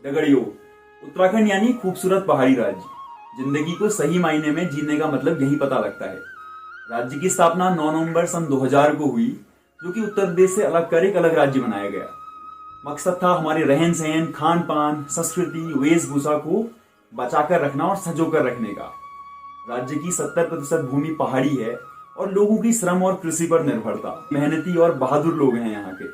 दगड़ियो, उत्तराखंड यानी खूबसूरत पहाड़ी राज्य। जिंदगी को सही मायने में जीने का मतलब यही पता लगता है। राज्य की स्थापना 9 नवंबर सन 2000 को हुई, जो कि उत्तर प्रदेश से अलग कर एक अलग राज्य बनाया गया। मकसद था हमारे रहन सहन, खान पान, संस्कृति, वेशभूषा को बचाकर रखना और संजोकर रखने का। राज्य की 70% भूमि पहाड़ी है और लोगों की श्रम और कृषि पर निर्भरता। मेहनती और बहादुर लोग हैं यहाँ के।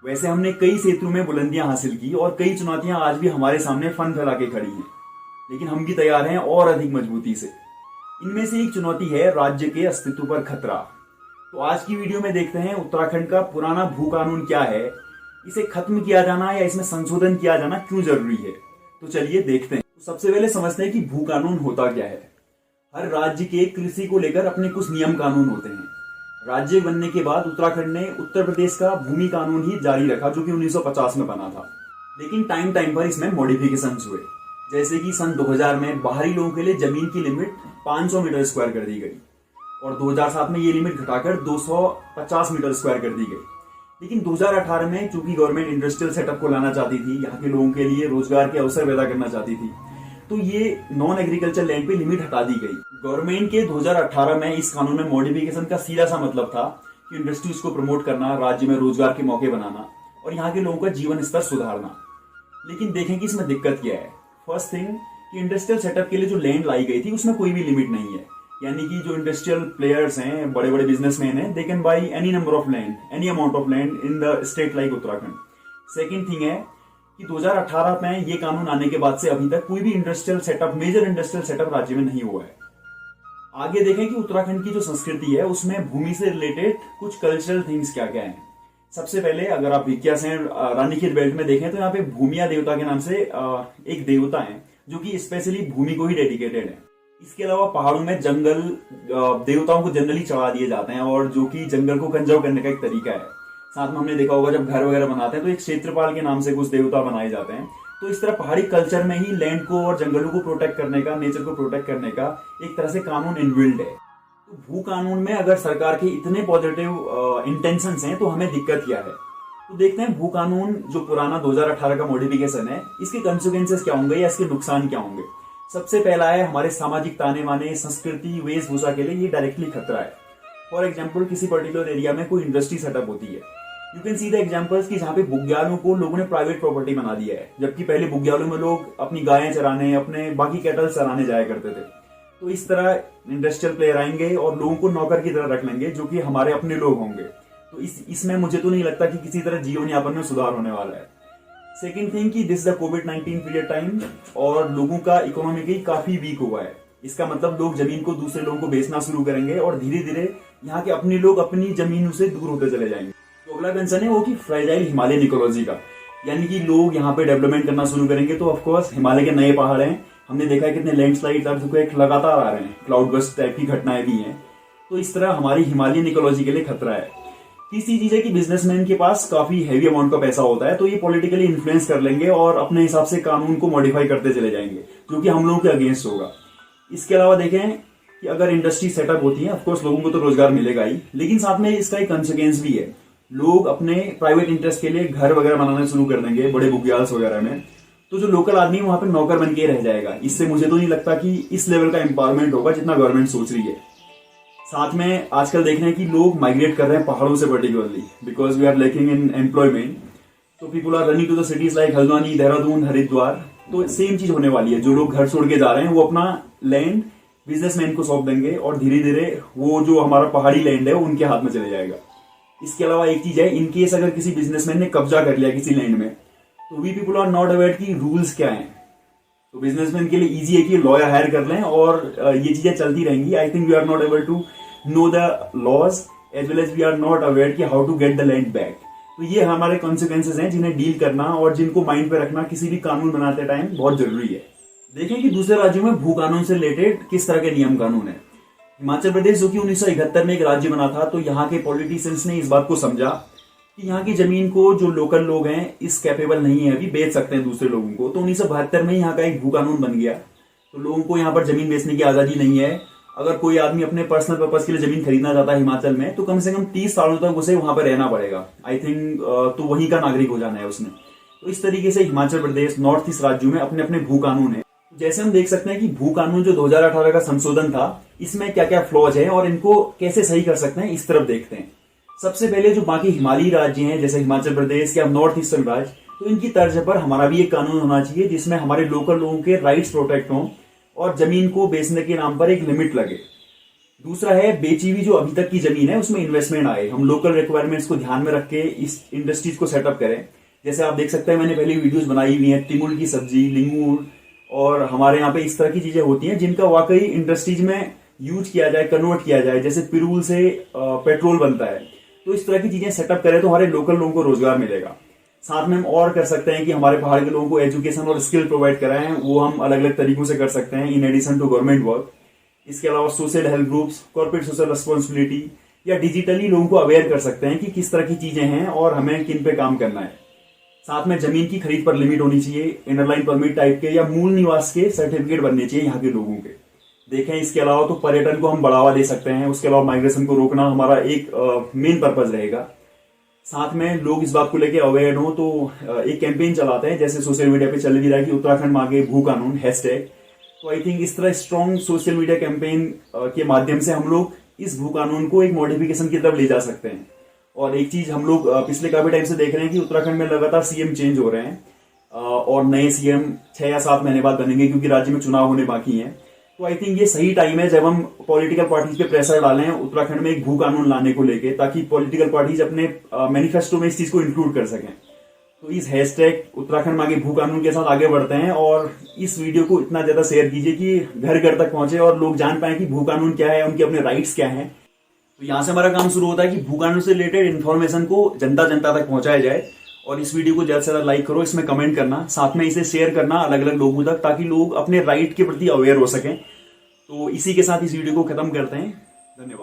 वैसे हमने कई क्षेत्रों में बुलंदियां हासिल की और कई चुनौतियां आज भी हमारे सामने फन फैला के खड़ी हैं, लेकिन हम भी तैयार हैं और अधिक मजबूती से। इनमें से एक चुनौती है राज्य के अस्तित्व पर खतरा। तो आज की वीडियो में देखते हैं उत्तराखंड का पुराना भू कानून क्या है, इसे खत्म किया जाना या इसमें संशोधन किया जाना क्यों जरूरी है। तो चलिए देखते हैं। तो सबसे पहले समझते हैं कि भू कानून होता क्या है। हर राज्य के कृषि को लेकर अपने कुछ नियम कानून होते हैं। राज्य बनने के बाद उत्तराखंड ने उत्तर प्रदेश का भूमि कानून ही जारी रखा, जो कि 1950 में बना था। लेकिन टाइम टाइम पर इसमें मॉडिफिकेशंस हुए, जैसे कि सन 2000 में बाहरी लोगों के लिए जमीन की लिमिट 500 मीटर स्क्वायर कर दी गई और 2007 में ये लिमिट घटाकर 250 मीटर स्क्वायर कर दी गई। लेकिन 2018 में चूंकि गवर्नमेंट इंडस्ट्रियल सेटअप को लाना चाहती थी, यहाँ के लोगों के लिए रोजगार के अवसर पैदा करना चाहती थी, तो ये नॉन एग्रीकल्चर लैंड पे लिमिट हटा दी गई। गवर्नमेंट के 2018 में इस कानून में मॉडिफिकेशन का सीधा सा मतलब था कि इंडस्ट्रीज को प्रमोट करना, राज्य में रोजगार के मौके बनाना और यहाँ के लोगों का जीवन स्तर सुधारना। लेकिन देखें कि इसमें दिक्कत क्या है। फर्स्ट थिंग कि इंडस्ट्रियल सेटअप के लिए जो लैंड लाई गई थी उसमें कोई भी लिमिट नहीं है, यानी कि जो इंडस्ट्रियल प्लेयर्स हैं, बड़े बड़े बिजनेसमैन हैं, they can buy any number of land, any amount of land in the state like Uttarakhand. Second thing है कि 2018 में ये कानून आने के बाद से अभी तक कोई भी industrial setup, major industrial setup राज्य में नहीं हुआ है। आगे देखें कि उत्तराखंड की जो संस्कृति है उसमें भूमि से रिलेटेड कुछ कल्चरल थिंग्स क्या क्या हैं। सबसे पहले अगर आप भिकिया से रानीखेत बेल्ट में देखें तो यहाँ पे भूमिया देवता के नाम से एक देवता है जो कि स्पेशली भूमि को ही डेडिकेटेड है। इसके अलावा पहाड़ों में जंगल देवताओं को जनरली चढ़ा दिए जाते हैं और जो कि जंगल को कंजर्व करने का एक तरीका है। साथ में हमने देखा होगा जब घर वगैरह बनाते हैं तो एक क्षेत्रपाल के नाम से कुछ देवता बनाए जाते हैं। तो इस तरह पहाड़ी कल्चर में ही लैंड को और जंगलों को प्रोटेक्ट करने का, नेचर को प्रोटेक्ट करने का एक तरह से कानून इनबिल्ट है। तो भू कानून में अगर सरकार के इतने पॉजिटिव इंटेंशंस हैं तो हमें दिक्कत क्या है। तो देखते हैं भू कानून जो पुराना 2018 का मॉडिफिकेशन है, इसके कंसिक्वेंसेस क्या होंगे या इसके नुकसान क्या होंगे। सबसे पहला है हमारे सामाजिक ताने माने, संस्कृति, वेशभूषा के लिए ये डायरेक्टली खतरा है। फॉर एग्जाम्पल किसी पर्टिकुलर एरिया में कोई इंडस्ट्री सेटअप होती है, you can see the examples कि जहाँ पे बुग्यालों को लोगों ने प्राइवेट प्रॉपर्टी बना दिया है, जबकि पहले बुग्यालों में लोग अपनी गायें चराने, अपने बाकी कैटल चराने जाया करते थे। तो इस तरह इंडस्ट्रियल प्लेयर आएंगे और लोगों को नौकर की तरह रख लेंगे, जो कि हमारे अपने लोग होंगे। तो इसमें मुझे तो नहीं लगता कि किसी तरह जीवन यापन में सुधार होने वाला है। सेकेंड थिंग कि this the covid period time और लोगों का इकोनॉमिकली काफी वीक हुआ है। इसका मतलब लोग जमीन को दूसरे लोगों को बेचना शुरू करेंगे और धीरे धीरे यहाँ के अपने लोग अपनी जमीनों से दूर होते चले जाएंगे। तो अगला कंसर्न है वो कि फ्रेजाइल हिमालयन इकोलॉजी का, यानी कि लोग यहाँ पे डेवलपमेंट करना शुरू करेंगे तो ऑफकोर्स हिमालय के नए पहाड़ हैं, हमने देखा है कितने लैंडस्लाइड अर्थक्वेक लगातार आ रहे हैं, क्लाउड बर्स्ट टाइप की घटनाएं भी हैं। तो इस तरह हमारी हिमालयन इकोलॉजी के लिए खतरा है। तीसरी चीज है कि बिजनेसमैन के पास काफी हैवी अमाउंट का पैसा होता है, तो ये पॉलिटिकली इन्फ्लुएंस कर लेंगे और अपने हिसाब से कानून को मॉडिफाई करते चले जाएंगे, जो कि हम लोगों के अगेंस्ट होगा। इसके अलावा देखें कि अगर इंडस्ट्री सेटअप होती है, ऑफकोर्स लोगों को तो रोजगार मिलेगा ही, लेकिन साथ में इसका एक कंसिक्वेंस भी है। लोग अपने प्राइवेट इंटरेस्ट के लिए घर वगैरह बनाना शुरू कर देंगे बड़े बुग्याल्स वगैरह में, तो जो लोकल आदमी वहां पर नौकर बन के रह जाएगा। इससे मुझे तो नहीं लगता कि इस लेवल का एम्पावरमेंट होगा जितना गवर्नमेंट सोच रही है। साथ में आजकल देख रहे हैं कि लोग माइग्रेट कर रहे हैं पहाड़ों से particularly, because we are lacking in employment. तो people are running to the cities like Haldwani, Dehradun, Haridwar. तो सेम चीज होने वाली है। जो लोग घर छोड़ के जा रहे हैं वो अपना लैंड बिजनेसमैन को सौंप देंगे और धीरे धीरे वो जो हमारा पहाड़ी लैंड है वो उनके हाथ में चले जाएगा। इसके अलावा एक चीज है, इनकेस अगर किसी बिजनेसमैन ने कब्जा कर लिया किसी लैंड में, तो we people are not aware कि रूल्स क्या हैं। तो बिजनेसमैन के लिए इजी है कि लॉयर हायर कर लें और ये चीजें चलती रहेंगी। I think we are not able to know the laws as well as we are not aware कि how to get the land back. तो ये हमारे कॉन्सिक्वेंसेज हैं जिन्हें डील करना और जिनको माइंड पे रखना किसी भी कानून बनाते टाइम बहुत जरूरी है। देखें कि दूसरे राज्यों में भू कानून से रिलेटेड किस तरह के नियम कानून है। हिमाचल प्रदेश जो कि 1971 में एक राज्य बना था, तो यहाँ के पॉलिटिशियंस ने इस बात को समझा कि यहाँ की जमीन को जो लोकल लोग हैं इस कैपेबल नहीं है, अभी बेच सकते हैं दूसरे लोगों को। तो 1972 में यहाँ का एक भू कानून बन गया। तो लोगों को यहाँ पर जमीन बेचने की आजादी नहीं है। अगर कोई आदमी अपने पर्सनल पर्पस के लिए जमीन खरीदना चाहता है हिमाचल में, तो कम से कम 30 सालों तक उसे वहां पर रहना पड़ेगा। आई थिंक तो वहीं का नागरिक हो जाना है उसने। तो इस तरीके से हिमाचल प्रदेश, नॉर्थ ईस्ट राज्यों में अपने अपने भू कानून है। जैसे हम देख सकते हैं कि भू कानून जो 2018 का संशोधन था, इसमें क्या क्या फ्लॉज है और इनको कैसे सही कर सकते हैं, इस तरफ देखते हैं। सबसे पहले जो बाकी हिमालयी राज्य हैं जैसे हिमाचल प्रदेश या नॉर्थ ईस्टर्न राज्य, तो इनकी तर्ज पर हमारा भी एक कानून होना चाहिए जिसमें हमारे लोकल लोगों के राइट्स प्रोटेक्ट हों और जमीन को बेचने के नाम पर एक लिमिट लगे। दूसरा है बेची हुई जो अभी तक की जमीन है उसमें इन्वेस्टमेंट आए, हम लोकल रिक्वायरमेंट्स को ध्यान में रख के इस इंडस्ट्रीज को सेटअप करें। जैसे आप देख सकते हैं मैंने पहले वीडियोस बनाई हुई हैं, तिमुल की सब्जी, लिंगूर, और हमारे यहाँ पे इस तरह की चीजें होती हैं जिनका वाकई इंडस्ट्रीज में यूज किया जाए, कन्वर्ट किया जाए। जैसे पिरूल से पेट्रोल बनता है, तो इस तरह की चीजें सेटअप करें तो हमारे लोकल लोगों को रोजगार मिलेगा। साथ में हम और कर सकते हैं कि हमारे पहाड़ के लोगों को एजुकेशन और स्किल प्रोवाइड कराएं, वो हम अलग अलग तरीकों से कर सकते हैं in addition to government work. इसके अलावा social help groups, corporate social responsibility या डिजिटली लोगों को अवेयर कर सकते हैं कि किस तरह की चीजें हैं और हमें किन पे काम करना है। साथ में जमीन की खरीद पर लिमिट होनी चाहिए, इनरलाइन परमिट टाइप के या मूल निवास के सर्टिफिकेट बनने चाहिए यहाँ के लोगों के। देखें इसके अलावा तो पर्यटन को हम बढ़ावा दे सकते हैं, उसके अलावा माइग्रेशन को रोकना हमारा एक मेन पर्पज रहेगा। साथ में लोग इस बात को लेकर अवेयर हो तो एक कैंपेन चलाते हैं, जैसे सोशल मीडिया पे चल भी रहा है कि उत्तराखंड मांगे भू कानून हैशटैग। तो आई थिंक इस तरह स्ट्रॉन्ग सोशल मीडिया कैंपेन के माध्यम से हम लोग इस भू कानून को एक मॉडिफिकेशन की तरफ ले जा सकते हैं। और एक चीज हम लोग पिछले काफी टाइम से देख रहे हैं कि उत्तराखंड में लगातार सीएम चेंज हो रहे हैं और नए सीएम 6 या 7 महीने बाद बनेंगे क्योंकि राज्य में चुनाव होने बाकी हैं। तो आई थिंक ये सही टाइम है जब हम पॉलिटिकल पार्टीज पे प्रेशर डालें उत्तराखंड में एक भू कानून लाने को लेके, ताकि पॉलिटिकल पार्टीज अपने मैनिफेस्टो में इस चीज को इंक्लूड कर सकें। तो इस हैशटैग उत्तराखंड मांगे भू कानून के साथ आगे बढ़ते हैं और इस वीडियो को इतना ज्यादा शेयर कीजिए कि घर घर तक पहुंचे और लोग जान पाए कि भू कानून क्या है, उनके अपने राइट्स क्या हैं। तो यहाँ से हमारा काम शुरू होता है कि भू कानून से रिलेटेड इन्फॉर्मेशन को जनता तक पहुंचाया जाए। और इस वीडियो को ज्यादा से ज्यादा लाइक करो, इसमें कमेंट करना, साथ में इसे शेयर करना अलग अलग लोगों तक, ताकि लोग अपने राइट के प्रति अवेयर हो सकें। तो इसी के साथ इस वीडियो को खत्म करते हैं। धन्यवाद।